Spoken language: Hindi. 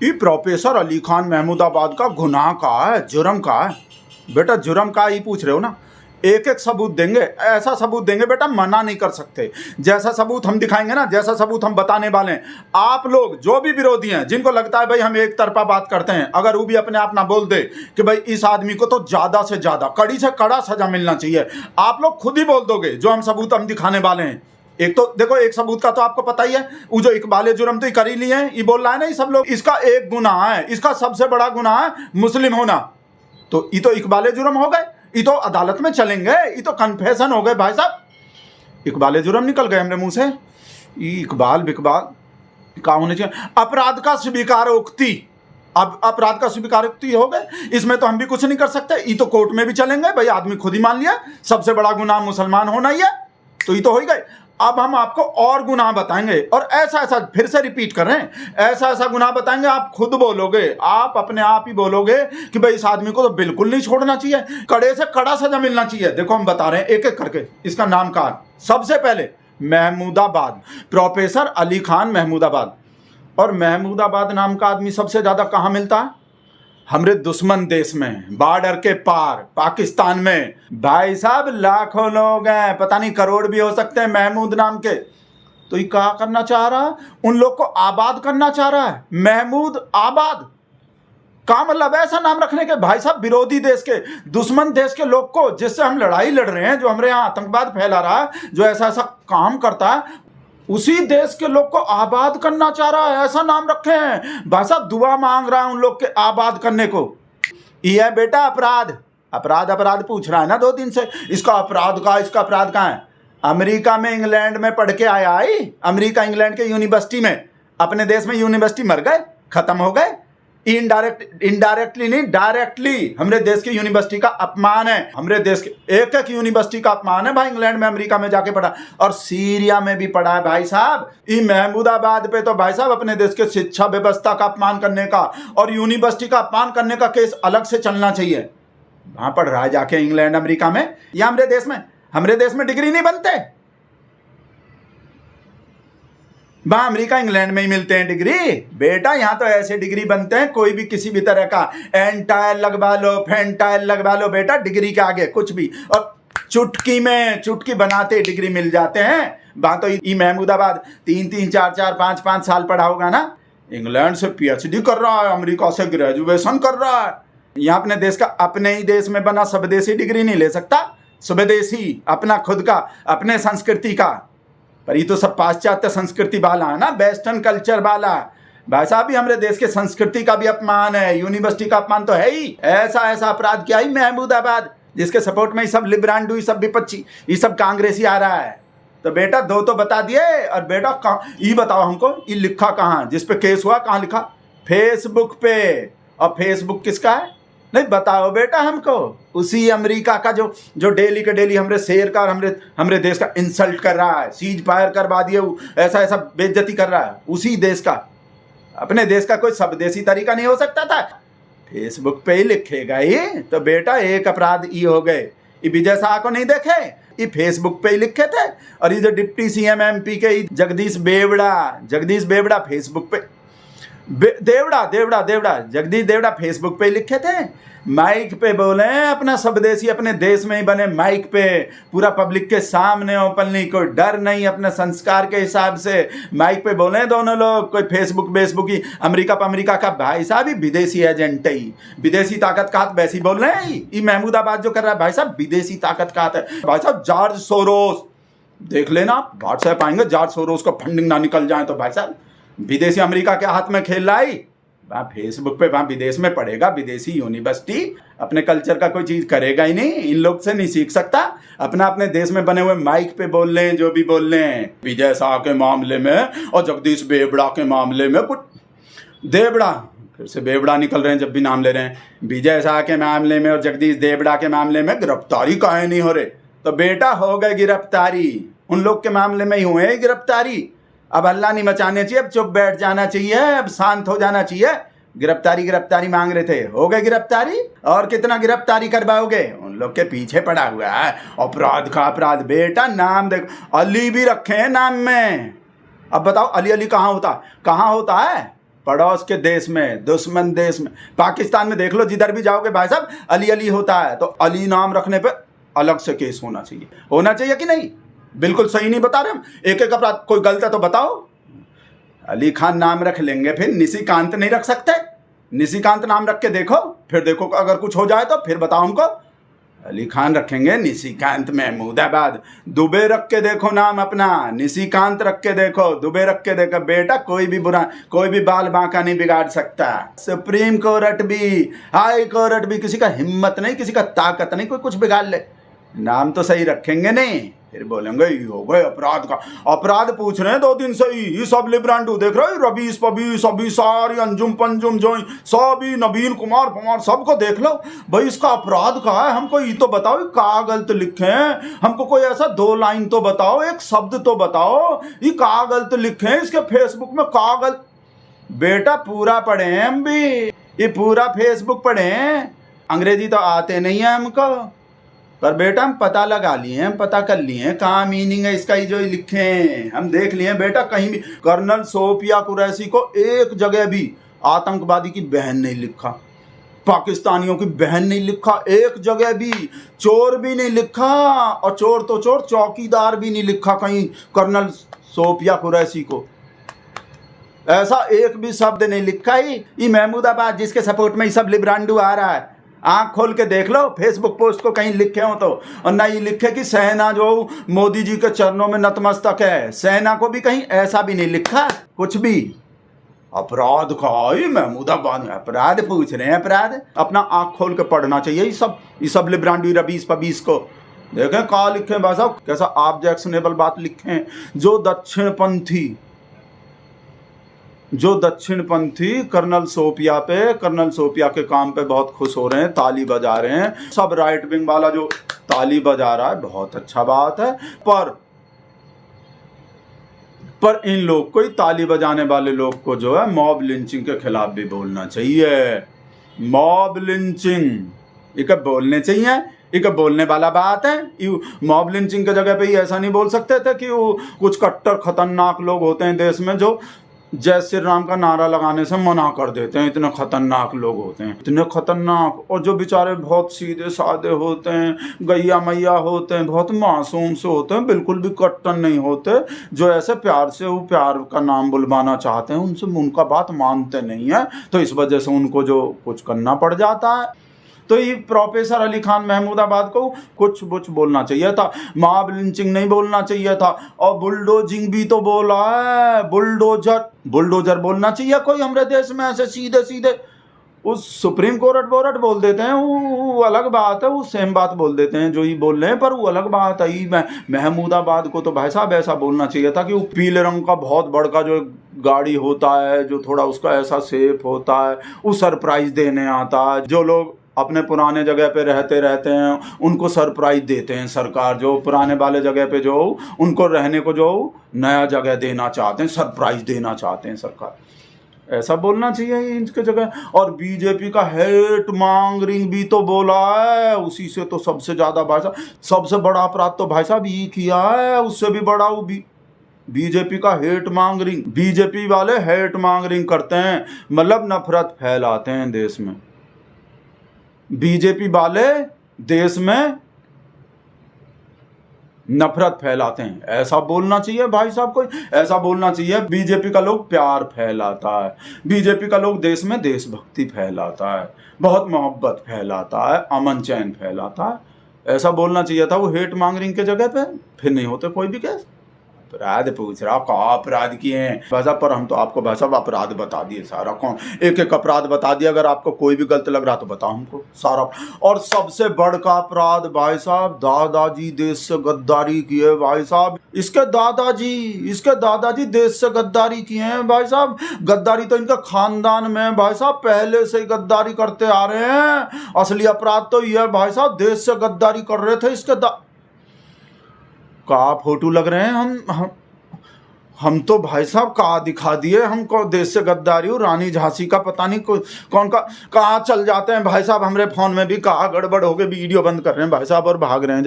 ये प्रोफेसर अली खान महमूदाबाद का गुनाह का है, जुर्म का है बेटा, जुर्म का ही पूछ रहे हो ना। एक एक सबूत देंगे, ऐसा सबूत देंगे बेटा मना नहीं कर सकते। जैसा सबूत हम दिखाएंगे ना, जैसा सबूत हम बताने वाले हैं, आप लोग जो भी विरोधी हैं, जिनको लगता है भाई हम एक तरफा बात करते हैं, अगर वो भी अपने आप ना बोल दे कि भाई इस आदमी को तो ज्यादा से ज्यादा कड़ी से कड़ा सजा मिलना चाहिए, आप लोग खुद ही बोल दोगे जो हम सबूत हम दिखाने वाले हैं। एक तो देखो, एक सबूत का तो आपको पता ही है, वो जो इकबाल जुर्म तो कर ही लिए हैं, ये बोल रहा है ना ये सब लोग। इसका एक गुनाह है, इसका सबसे बड़ा गुनाह है मुस्लिम होना, तो ये तो इकबाल जुर्म हो गए, ये तो अदालत में चलेंगे, ये तो कन्फेशन हो गए भाई साहब। इकबाल जुर्म निकल गए हमरे मुंह से। इकबाल बिकबाल का होने चाहिए अपराध का स्वीकारोक्ति। अब अपराध का स्वीकारोक्ति हो गए, इसमें तो हम भी कुछ नहीं कर सकते, ये तो कोर्ट में भी चलेंगे भाई, आदमी खुद ही मान लिया सबसे बड़ा गुनाह मुसलमान होना ही है, तो ये तो हो ही गए। अब हम आपको और गुनाह बताएंगे, और ऐसा ऐसा फिर से रिपीट कर रहे हैं, ऐसा ऐसा गुनाह बताएंगे, आप खुद बोलोगे, आप अपने आप ही बोलोगे कि भाई इस आदमी को तो बिल्कुल नहीं छोड़ना चाहिए, कड़े से कड़ा सजा मिलना चाहिए। देखो हम बता रहे हैं एक एक करके इसका नाम कहा। सबसे पहले महमूदाबाद, प्रोफेसर अली खान महमूदाबाद। और महमूदाबाद नाम का आदमी सबसे ज्यादा कहां मिलता है? हमरे दुश्मन देश में, बॉर्डर के पार पाकिस्तान में। भाई साहब लाखों लोग हैं, पता नहीं करोड़ भी हो सकते हैं महमूद नाम के। तो ये क्या करना चाह रहा है? उन लोग को आबाद करना चाह रहा है। महमूद आबाद का मतलब ऐसा नाम रखने के भाई साहब, विरोधी देश के, दुश्मन देश के लोग को, जिससे हम लड़ाई लड़ रहे हैं, जो हमारे यहाँ आतंकवाद फैला रहा है, जो ऐसा ऐसा काम करता है, उसी देश के लोग को आबाद करना चाह रहा है, ऐसा नाम रखे हैं भाई साहब। दुआ मांग रहा है उन लोग के आबाद करने को। ये है बेटा अपराध। अपराध अपराध पूछ रहा है ना 2 दिन से, इसका अपराध कहाँ है? अमेरिका में इंग्लैंड में पढ़ के आया है, अमेरिका इंग्लैंड के यूनिवर्सिटी में। अपने देश में यूनिवर्सिटी मर गए, खत्म हो गए। इनडायरेक्टली नहीं, डायरेक्टली हमरे देश की यूनिवर्सिटी का अपमान है, हमरे देश के एक एक यूनिवर्सिटी का अपमान है भाई। इंग्लैंड में अमेरिका में जाके पढ़ा, और सीरिया में भी पढ़ा है भाई साहब। ये महमूदाबाद पे तो भाई साहब अपने देश के शिक्षा व्यवस्था का अपमान करने का और यूनिवर्सिटी का अपमान करने का केस अलग से चलना चाहिए। वहां पढ़ रहा है जाके इंग्लैंड अमेरिका में, या हमरे देश में डिग्री नहीं बनते? वहां अमेरिका इंग्लैंड में ही मिलते हैं डिग्री बेटा। यहाँ तो ऐसे डिग्री बनते हैं, कोई भी किसी भी तरह का एंटाइल लगवा लो, फेंटाइल लगवा लो बेटा, डिग्री के आगे कुछ भी, और चुटकी बनाते डिग्री मिल जाते हैं। वहां तो ये महमूदाबाद 3-3, 4-4, 5-5 साल पढ़ा होगा ना। इंग्लैंड से पीएचडी कर रहा है, अमेरिका से ग्रेजुएशन कर रहा है। यहाँ अपने देश का, अपने ही देश में बना स्वदेशी डिग्री नहीं ले सकता? स्वदेशी अपना खुद का, अपने संस्कृति का। पर ये तो सब पाश्चात्य संस्कृति वाला है ना, वेस्टर्न कल्चर वाला। भाई साहब भी हमारे देश के संस्कृति का भी अपमान है, यूनिवर्सिटी का अपमान तो है ही। ऐसा ऐसा अपराध किया ही महमूदाबाद, जिसके सपोर्ट में ये सब लिब्रांडू, ये सब विपक्षी, ये सब कांग्रेसी आ रहा है। तो बेटा 2 तो बता दिए, और बेटा ये बताओ हमको, ये लिखा कहाँ, जिस पे केस हुआ कहाँ लिखा? फेसबुक पे। और फेसबुक किसका है? नहीं बताओ बेटा हमको। उसी अमेरिका का जो डेली के डेली हमरे शेर का और हमरे देश का इंसल्ट कर रहा है, सीज फायर करवा दिए, ऐसा ऐसा बेइज्जती कर रहा है, उसी देश का। अपने देश का कोई स्वदेशी तरीका नहीं हो सकता था? फेसबुक पे ही लिखेगा ये तो बेटा, एक अपराध ये हो गए। ये विजय शाह को नहीं देखे, ये फेसबुक पे ही लिखे थे। और ये जो डिप्टी सीएम एमपी के जगदीश बेवड़ा फेसबुक पे, जगदीश देवड़ा फेसबुक पे लिखे थे। माइक पे बोले अपना स्वदेशी, अपने देश में ही बने, माइक पे पूरा पब्लिक के सामने ओपनली, कोई डर नहीं, अपने संस्कार के हिसाब से माइक पे बोले दोनों लोग। कोई फेसबुक ही अमेरिका का भाई साहब ही विदेशी एजेंट ही, विदेशी ताकत का हाथ वैसी बोल रहे हैं। ये महमूदाबाद जो कर रहा है भाई साहब, विदेशी ताकत का हाथ है भाई साहब। जॉर्ज सोरोस देख लेना, व्हाट्सएप आएंगे, जॉर्ज सोरोस को फंडिंग ना निकल जाए तो भाई साहब विदेशी अमेरिका के हाथ में खेल रहा है। वहाँ फेसबुक पे, वहाँ विदेश में पढ़ेगा, विदेशी यूनिवर्सिटी, अपने कल्चर का कोई चीज करेगा ही नहीं। इन लोग से नहीं सीख सकता। अपने देश में बने हुए माइक पे बोल रहे हैं जो भी बोल रहे हैं। विजय शाह के मामले में और जगदीश बेवड़ा के मामले में, कुछ देवड़ा, फिर से बेवड़ा निकल रहे हैं जब भी नाम ले रहे हैं। विजय शाह के मामले में और जगदीश देवड़ा के मामले में गिरफ्तारी काहे नहीं हो रहे? तो बेटा हो गए गिरफ्तारी, उन लोग के मामले में ही हुए हैं गिरफ्तारी। अब हल्ला नहीं मचाने चाहिए, अब चुप बैठ जाना चाहिए, अब शांत हो जाना चाहिए। गिरफ्तारी मांग रहे थे, हो गए गिरफ्तारी। और कितना गिरफ्तारी करवाओगे? उन लोग के पीछे पड़ा हुआ है। अपराध का अपराध बेटा, नाम देखो, अली भी रखे हैं नाम में। अब बताओ अली कहाँ होता है? पड़ोस के देश में, दुश्मन देश में, पाकिस्तान में देख लो, जिधर भी जाओगे भाई साहब अली अली होता है, तो अली नाम रखने पे अलग से केस होना चाहिए कि नहीं? बिल्कुल सही नहीं बता रहे हम? एक एक अपराध, कोई गलत है तो बताओ। अली खान नाम रख लेंगे, फिर निशिकांत नहीं रख सकते? निशिकांत नाम रख के देखो, फिर देखो अगर कुछ हो जाए तो फिर बताओ हमको। अली खान रखेंगे, निशिकांत महमूदाबाद। दुबे रख के देखो नाम अपना, निशिकांत रख के देखो, दुबे रख के देखो। बेटा कोई भी बाल बांका नहीं बिगाड़ सकता। सुप्रीम कोर्ट भी, हाई कोर्ट भी, किसी का हिम्मत नहीं, किसी का ताकत नहीं कोई कुछ बिगाड़ ले। नाम तो सही रखेंगे नहीं, फिर बोलेंगे ये हो गए अपराध का। अपराध पूछ रहे हैं 2 दिन से ही, ये सब लिब्रांडू देख रहे हो, रबीस पबीस अभी सारी अंजुम पंजुम जो सभी नवीन कुमार फमार सबको देख लो भाई। इसका अपराध कहा है, हमको ये तो बताओ, ये का गलत लिखे हैं, हमको कोई ऐसा 2 लाइन तो बताओ, एक शब्द तो बताओ, ये का गलत लिखे हैं, इसके फेसबुक में का गलत। बेटा पूरा पढ़े हैं हम भी, ये पूरा फेसबुक पढ़े हैं, अंग्रेजी तो आते नहीं है हमको, पर बेटा हम पता लगा लिए हैं, पता कर लिए हैं कहाँ मीनिंग है इसका, ये जो लिखे हैं हम देख लिए हैं बेटा। कहीं भी कर्नल सोफिया कुरैशी को एक जगह भी आतंकवादी की बहन नहीं लिखा, पाकिस्तानियों की बहन नहीं लिखा, एक जगह भी चोर भी नहीं लिखा, और चोर तो चोर चौकीदार भी नहीं लिखा कहीं कर्नल सोफिया कुरैशी को, ऐसा एक भी शब्द नहीं लिखा ही। ये महमूदाबाद जिसके सपोर्ट में ये सब लिब्रांडू आ रहा है, आँख खोल के देख लो फेसबुक पोस्ट को कहीं लिखे हो तो, और ना ये लिखे कि सेना जो मोदी जी के चरणों में नतमस्तक है, सेना को भी कहीं ऐसा भी नहीं लिखा कुछ भी। अपराध का ये महमूदाबाद में अपराध पूछ रहे हैं, अपराध अपना आँख खोल के पढ़ना चाहिए। ये सब लिब्रांडू रबीस पबीस को देखें कहा लिखे भाई साहब, कैसा ऑब्जेक्शनेबल बात लिखे। जो दक्षिणपंथी कर्नल सोफिया के काम पे बहुत खुश हो रहे हैं, ताली बजा रहे हैं। सब राइट विंग वाला जो ताली बजा रहा है बहुत अच्छा बात है, पर इन लोग को, ताली बजाने वाले लोग को जो है मॉब लिंचिंग के खिलाफ भी बोलना चाहिए। मॉब लिंचिंग ये बोलने चाहिए, ये बोलने वाला बात है। मॉब लिंचिंग की जगह पे ही ऐसा नहीं बोल सकते थे कि वो कुछ कट्टर खतरनाक लोग होते हैं देश में जो जय श्री राम का नारा लगाने से मना कर देते हैं। इतने खतरनाक लोग होते हैं, इतने खतरनाक, और जो बेचारे बहुत सीधे साधे होते हैं, गैया मैया होते हैं, बहुत मासूम से होते हैं, बिल्कुल भी कट्टर नहीं होते, जो ऐसे प्यार से वो प्यार का नाम बुलवाना चाहते हैं, उनसे उनका बात मानते नहीं है, तो इस वजह से उनको जो कुछ करना पड़ जाता है। तो ये प्रोफेसर अली खान महमूदाबाद को कुछ बोलना चाहिए था, मॉब लिंचिंग नहीं बोलना चाहिए था। और बुलडोजिंग भी तो बोला है, बुलडोजर बोलना चाहिए कोई हमारे देश में ऐसे सीधे सीधे। उस सुप्रीम कोर्ट बोल देते हैं, वो अलग बात है, वो सेम बात बोल देते हैं जो ये बोल रहे हैं, पर वो अलग बात है। महमूदाबाद को तो भाई साहब ऐसा बोलना चाहिए था कि वो पीले रंग का बहुत बड़का जो गाड़ी होता है, जो थोड़ा उसका ऐसा शेप होता है, वो सरप्राइज देने आता है। जो लोग अपने पुराने जगह पे रहते हैं उनको सरप्राइज देते हैं सरकार, जो पुराने वाले जगह पे जो उनको रहने को जो नया जगह देना चाहते हैं, सरप्राइज देना चाहते हैं सरकार, ऐसा बोलना चाहिए इनके जगह। और बीजेपी का हेट मॉन्गरिंग भी तो बोला है, उसी से तो सबसे ज़्यादा भाई साहब, सबसे बड़ा अपराध तो भाई साहब ये किया है, उससे भी बड़ा वो बीजेपी का हेट मॉन्गरिंग। बीजेपी वाले हेट मॉन्गरिंग करते हैं, मतलब नफरत फैलाते हैं देश में। बीजेपी वाले देश में नफरत फैलाते हैं, ऐसा बोलना चाहिए भाई साहब को, ऐसा बोलना चाहिए। बीजेपी का लोग प्यार फैलाता है, बीजेपी का लोग देश में देशभक्ति फैलाता है, बहुत मोहब्बत फैलाता है, अमन चैन फैलाता है, ऐसा बोलना चाहिए था। वो हेट मॉन्गरिंग के जगह पे फिर नहीं होते कोई भी केस। अपराध पूछ रहा, कहा अपराध किए हैं भाई साहब, पर हम तो आपको भाई साहब अपराध बता दिए सारा, कौन एक एक अपराध बता दिया। अगर आपको कोई भी गलत लग रहा तो बताओ हमको सारा। और सबसे बड़का अपराध भाई साहब, दादाजी देश से गद्दारी किए भाई साहब। इसके दादाजी देश से गद्दारी किए हैं भाई साहब। गद्दारी तो इनका खानदान में भाई साहब पहले से ही गद्दारी करते आ रहे हैं। असली अपराध तो ये भाई साहब, देश से गद्दारी कर रहे थे। इसके का फोटो लग रहे हैं हम तो भाई साहब का दिखा दिए हमको, देश से गद्दारी हो। रानी झांसी का पता नहीं कौन का कहाँ चल जाते हैं भाई साहब, हमारे फोन में भी कहा गड़बड़ हो गए, वीडियो बंद कर रहे हैं भाई साहब और भाग रहे हैं।